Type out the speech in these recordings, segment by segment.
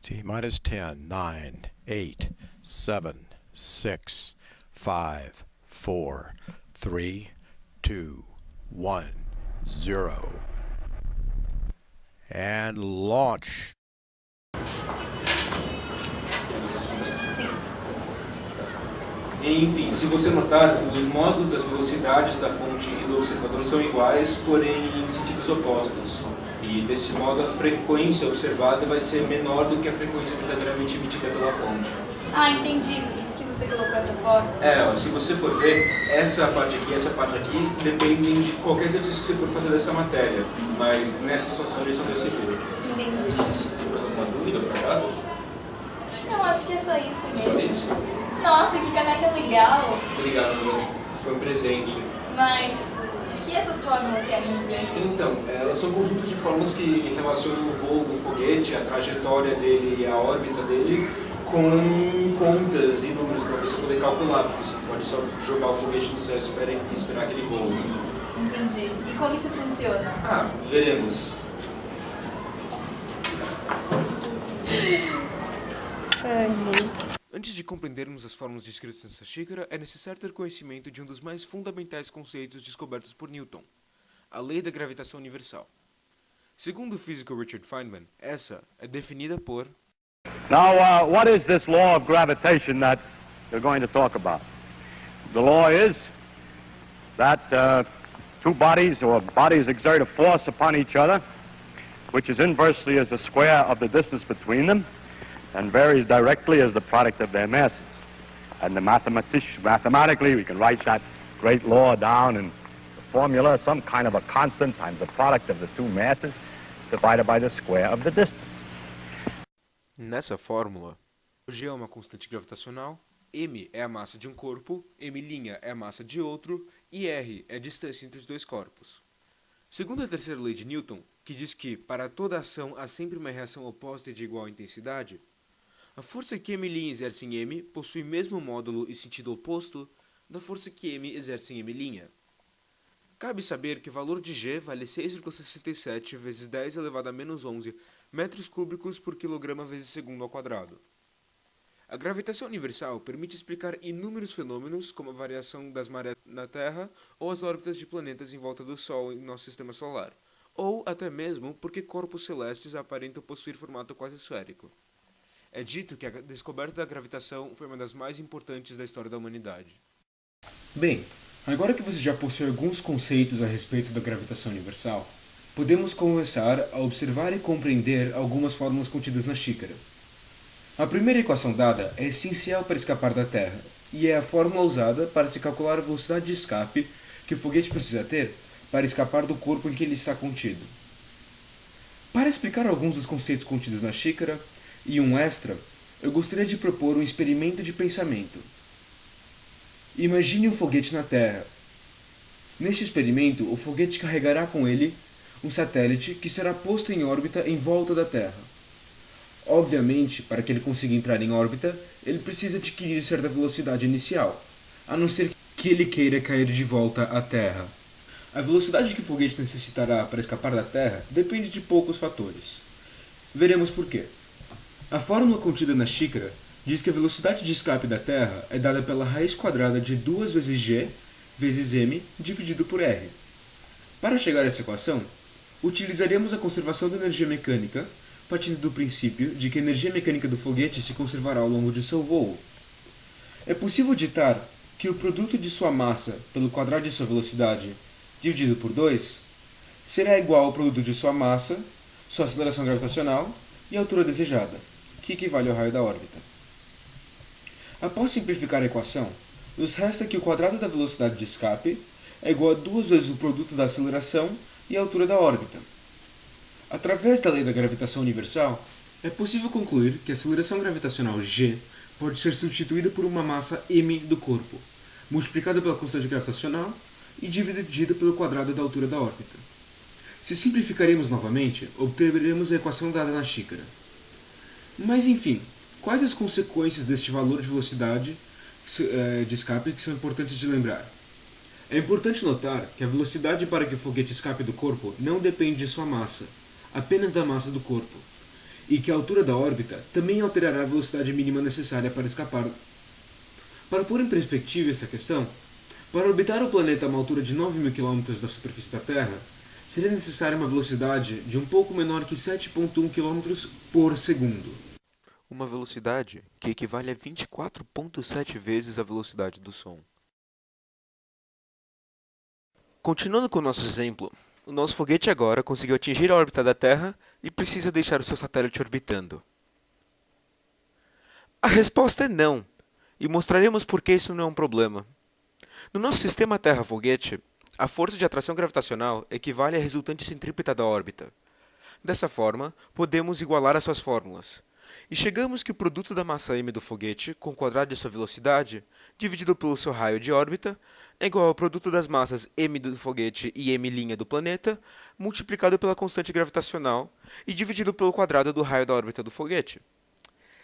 T minus 10, 9, 8, 7, 6, 5, 4, 3, 2, 1, 0. And launch. Enfim, se você notar, os modos das velocidades da fonte e do observador são iguais, porém em sentidos opostos. E desse modo a frequência observada vai ser menor do que a frequência verdadeiramente emitida pela fonte. Ah, entendi. Por isso que você colocou essa forma. Se você for ver, essa parte aqui e essa parte aqui dependem de qualquer exercício que você for fazer dessa matéria. Mas nessa situação eles são desse jeito. Entendi. Você tem mais alguma dúvida por acaso? Não, acho que é só isso mesmo. Só isso? Nossa, que caneca legal. Obrigado, foi um presente. Mas o que essas fórmulas querem dizer? Então, elas são conjuntos de fórmulas que relacionam o voo do foguete, a trajetória dele e a órbita dele com contas e números para você poder calcular, porque você não pode só jogar o foguete no céu e esperar que ele voe. Entendi. E como isso funciona? Veremos. Antes de compreendermos as fórmulas descritas nessa xícara, é necessário ter conhecimento de um dos mais fundamentais conceitos descobertos por Newton, a lei da gravitação universal. Segundo o físico Richard Feynman, essa é definida por... Now, what is this law of gravitation that you're going to talk about? The law is that two bodies or bodies exert a force upon each other, which is inversely as the square of the distance between them, and varies directly as the product of their masses. And mathematically, we can write that great law down in the formula, some kind of a constant times the product of the two masses divided by the square of the distance. Nessa fórmula, G é uma constante gravitacional, m é a massa de um corpo, m' é a massa de outro e r é a distância entre os dois corpos. Segundo a terceira lei de Newton, que diz que para toda ação há sempre uma reação oposta e de igual intensidade, a força que m' exerce em m possui mesmo módulo e sentido oposto da força que m exerce em m'. Cabe saber que o valor de G vale 6,67 vezes 10 elevado a menos 11 metros cúbicos por quilograma vezes segundo ao quadrado. A gravitação universal permite explicar inúmeros fenômenos, como a variação das marés na Terra ou as órbitas de planetas em volta do Sol em nosso sistema solar, ou até mesmo porque corpos celestes aparentam possuir formato quase esférico. É dito que a descoberta da gravitação foi uma das mais importantes da história da humanidade. Bem, agora que você já possui alguns conceitos a respeito da gravitação universal, podemos começar a observar e compreender algumas fórmulas contidas na xícara. A primeira equação dada é essencial para escapar da Terra, e é a fórmula usada para se calcular a velocidade de escape que o foguete precisa ter para escapar do corpo em que ele está contido. Para explicar alguns dos conceitos contidos na xícara, e um extra, eu gostaria de propor um experimento de pensamento. Imagine um foguete na Terra. Neste experimento, o foguete carregará com ele um satélite que será posto em órbita em volta da Terra. Obviamente, para que ele consiga entrar em órbita, ele precisa adquirir certa velocidade inicial, a não ser que ele queira cair de volta à Terra. A velocidade que o foguete necessitará para escapar da Terra depende de poucos fatores. Veremos por quê. A fórmula contida na xícara diz que a velocidade de escape da Terra é dada pela raiz quadrada de 2 vezes g vezes m dividido por r. Para chegar a essa equação, utilizaremos a conservação da energia mecânica, partindo do princípio de que a energia mecânica do foguete se conservará ao longo de seu voo. É possível ditar que o produto de sua massa pelo quadrado de sua velocidade dividido por 2 será igual ao produto de sua massa, sua aceleração gravitacional e a altura desejada, que equivale ao raio da órbita. Após simplificar a equação, nos resta que o quadrado da velocidade de escape é igual a 2 vezes o produto da aceleração e a altura da órbita. Através da lei da gravitação universal, é possível concluir que a aceleração gravitacional g pode ser substituída por uma massa m do corpo, multiplicada pela constante gravitacional e dividida pelo quadrado da altura da órbita. Se simplificaremos novamente, obteremos a equação dada na xícara. Mas enfim, quais as consequências deste valor de velocidade de escape que são importantes de lembrar? É importante notar que a velocidade para que o foguete escape do corpo não depende de sua massa, apenas da massa do corpo. e que a altura da órbita também alterará a velocidade mínima necessária para escapar. Para pôr em perspectiva essa questão, para orbitar o planeta a uma altura de 9.000 km da superfície da Terra, seria necessária uma velocidade de um pouco menor que 7,1 km por segundo. Uma velocidade que equivale a 24,7 vezes a velocidade do som. Continuando com o nosso exemplo, o nosso foguete agora conseguiu atingir a órbita da Terra e precisa deixar o seu satélite orbitando. A resposta é não, e mostraremos por que isso não é um problema. No nosso sistema Terra-foguete, a força de atração gravitacional equivale à resultante centrípeta da órbita. Dessa forma, podemos igualar as suas fórmulas. E chegamos que o produto da massa m do foguete, com o quadrado de sua velocidade, dividido pelo seu raio de órbita, é igual ao produto das massas m do foguete e m' do planeta, multiplicado pela constante gravitacional e dividido pelo quadrado do raio da órbita do foguete.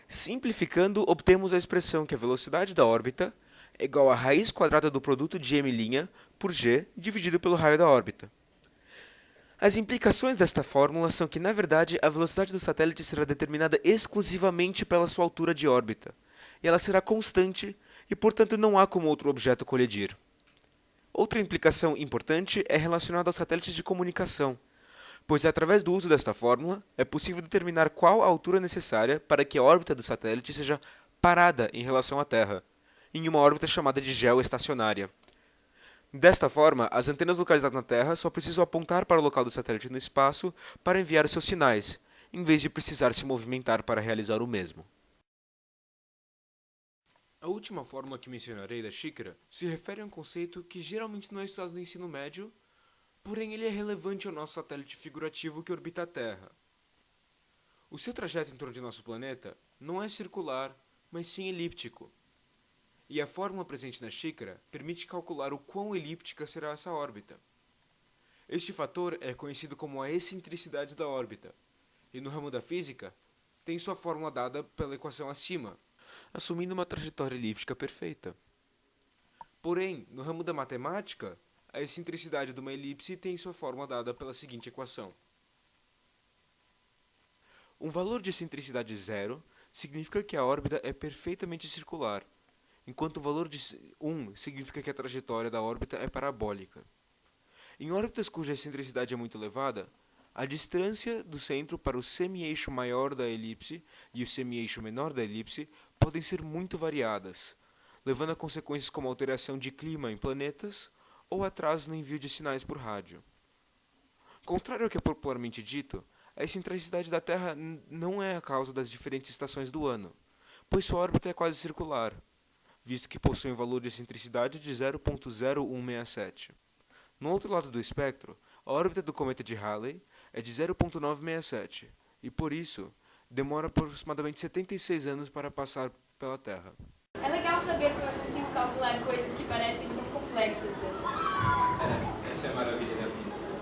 Simplificando, obtemos a expressão que a velocidade da órbita é igual à raiz quadrada do produto de m' por g dividido pelo raio da órbita. As implicações desta fórmula são que, na verdade, a velocidade do satélite será determinada exclusivamente pela sua altura de órbita, e ela será constante e, portanto, não há como outro objeto colidir. Outra implicação importante é relacionada aos satélites de comunicação, pois através do uso desta fórmula é possível determinar qual a altura necessária para que a órbita do satélite seja parada em relação à Terra, em uma órbita chamada de geoestacionária. Desta forma, as antenas localizadas na Terra só precisam apontar para o local do satélite no espaço para enviar os seus sinais, em vez de precisar se movimentar para realizar o mesmo. A última fórmula que mencionarei da xícara se refere a um conceito que geralmente não é estudado no ensino médio, porém ele é relevante ao nosso satélite figurativo que orbita a Terra. O seu trajeto em torno de nosso planeta não é circular, mas sim elíptico. E a fórmula presente na xícara permite calcular o quão elíptica será essa órbita. Este fator é conhecido como a excentricidade da órbita, e no ramo da física tem sua fórmula dada pela equação acima, assumindo uma trajetória elíptica perfeita. Porém, no ramo da matemática, a excentricidade de uma elipse tem sua fórmula dada pela seguinte equação. Um valor de excentricidade zero significa que a órbita é perfeitamente circular, enquanto o valor de 1 significa que a trajetória da órbita é parabólica. Em órbitas cuja excentricidade é muito elevada, a distância do centro para o semi-eixo maior da elipse e o semi-eixo menor da elipse podem ser muito variadas, levando a consequências como alteração de clima em planetas ou atraso no envio de sinais por rádio. Contrário ao que é popularmente dito, a excentricidade da Terra não é a causa das diferentes estações do ano, pois sua órbita é quase circular, visto que possui um valor de excentricidade de 0,0167. No outro lado do espectro, a órbita do cometa de Halley é de 0,967, e por isso, demora aproximadamente 76 anos para passar pela Terra. É legal saber que eu consigo calcular coisas que parecem tão complexas antes. Essa é a maravilha da física.